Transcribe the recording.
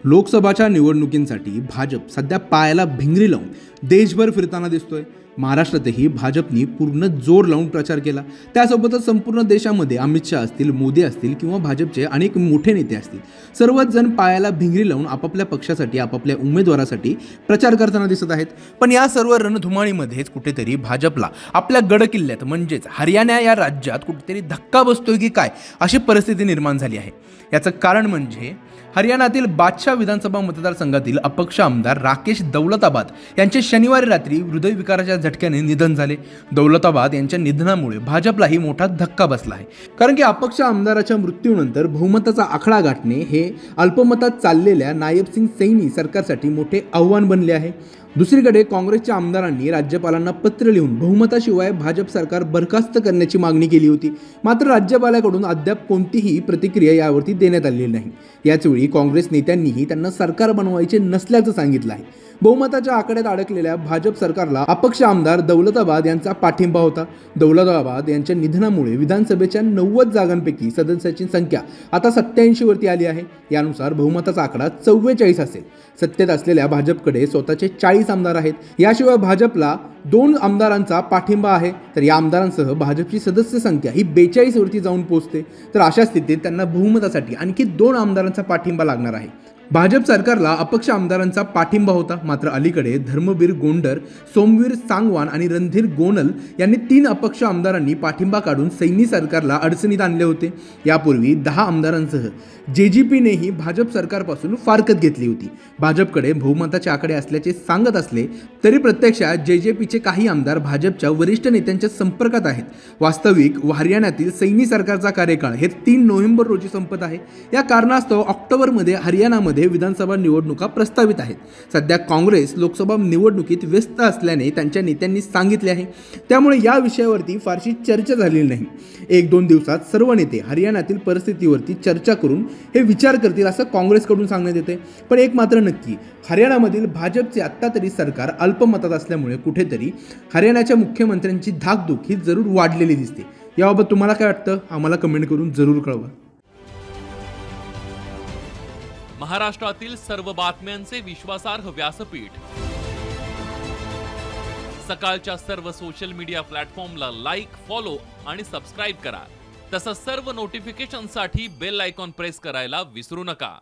लोकसभाच्या निवडणुकींसाठी भाजप सध्या पायाला भिंगरी लावून देशभर फिरताना दिसतोय। महाराष्ट्रातही भाजपनी पूर्ण जोर लावून प्रचार केला। त्यासोबतच संपूर्ण देशामध्ये अमित शहा असतील, मोदी असतील किंवा भाजपचे अनेक मोठे नेते असतील, सर्वच जण पायाला भिंगरी लावून आपापल्या पक्षासाठी, आपापल्या उमेदवारासाठी प्रचार करताना दिसत आहेत। पण या सर्व रणधुमाळीमध्येच कुठेतरी भाजपला आपल्या गडकिल्ल्यात म्हणजेच हरियाणा या राज्यात कुठेतरी धक्का बसतोय की काय अशी परिस्थिती निर्माण झाली आहे। याचं कारण म्हणजे हरियाणातील बादशाह विधानसभा मतदारसंघातील अपक्ष आमदार राकेश दौलताबाद यांचे शनिवारी रात्री हृदयविकाराच्या झटक्याने निधन झाले। दौलताबाद यांच्या निधनामुळे भाजपलाही मोठा धक्का बसला आहे, कारण की अपक्ष आमदाराच्या मृत्यूनंतर बहुमताचा आकडा गाठणे हे अल्पमतात चाललेल्या नायब सिंग सैनी सरकारसाठी मोठे आव्हान बनले आहे। दुसरीकडे काँग्रेसच्या आमदारांनी राज्यपालांना पत्र लिहून बहुमताशिवाय भाजप सरकार बरखास्त करण्याची मागणी केली होती, मात्र राज्यपालाकडून अद्याप कोणतीही प्रतिक्रिया यावरती देण्यात आलेली नाही। याचवेळी काँग्रेस नेत्यांनीही त्यांना सरकार बनवायचे नसल्याचं सांगितलं आहे। बहुमताच्या आकड्यात अडकलेल्या भाजप सरकारला अपक्ष आमदार दौलताबाद यांचा पाठिंबा होता। दौलताबाद यांच्या निधनामुळे विधानसभेच्या 90 जागांपैकी सदस्यांची संख्या आता 87 वरती आली आहे। यानुसार बहुमताचा आकडा 44 असेल। सत्तेत असलेल्या भाजपकडे स्वतःचे 40 आमदार आहेत। याशिवाय भाजपला 2 आमदारांचा पाठिंबा आहे, तर या आमदारांसह भाजपची सदस्य संख्या ही 42 वरती जाऊन पोहोचते। तर अशा स्थितीत त्यांना बहुमतासाठी आणखी 2 आमदारांचा पाठिंबा लागणार आहे। भाजप सरकारला अपक्ष आमदारांचा पाठिंबा होता, मात्र अलीकडे धर्मवीर गोंडर, सोमवीर सांगवान आणि रणधीर गोनल यांनी 3 अपक्ष आमदारांनी पाठिंबा काढून सैनी सरकारला अडचणीत आणले होते। यापूर्वी 10 आमदारांसह JGPनेही भाजप सरकारपासून फारकत घेतली होती। भाजपकडे बहुमताचे आकडे असल्याचे सांगत असले तरी प्रत्यक्षात JJPचे काही आमदार भाजपच्या वरिष्ठ नेत्यांच्या संपर्कात आहेत। वास्तविक हरियाणातील सैनी सरकारचा कार्यकाळ हे 3 नोव्हेंबर रोजी संपत आहे। या कारणास्तव ऑक्टोबरमध्ये हरियाणामध्ये विधानसभा निवडणुका प्रस्तावित आहेत। सध्या काँग्रेस लोकसभा निवडणुकीत व्यस्त असल्याने त्यांच्या नेत्यांनी सांगितले आहे, त्यामुळे या विषयावरती फारशी चर्चा झालेली नाही। 1-2 दिवसात सर्व नेते हरियाणातील परिस्थितीवरती चर्चा करून हे विचार करतील असं काँग्रेसकडून सांगण्यात येते। पण एक मात्र नक्की, हरियाणामधील भाजपचे आत्ता तरी सरकार अल्पमतात असल्यामुळे कुठेतरी हरियाणाच्या मुख्यमंत्र्यांची धाकधूक ही जरूर वाढलेली दिसते। याबाबत तुम्हाला काय वाटतं, आम्हाला कमेंट करून जरूर कळवा। महाराष्ट्रातील सर्व बातम्यांचे विश्वासार्ह व्यासपीठ, सकाळच्या सर्व सोशल मीडिया प्लॅटफॉर्मला लाईक, फॉलो आणि सबस्क्राईब करा। तसंच सर्व नोटिफिकेशनसाठी बेल आयकॉन प्रेस करायला विसरू नका।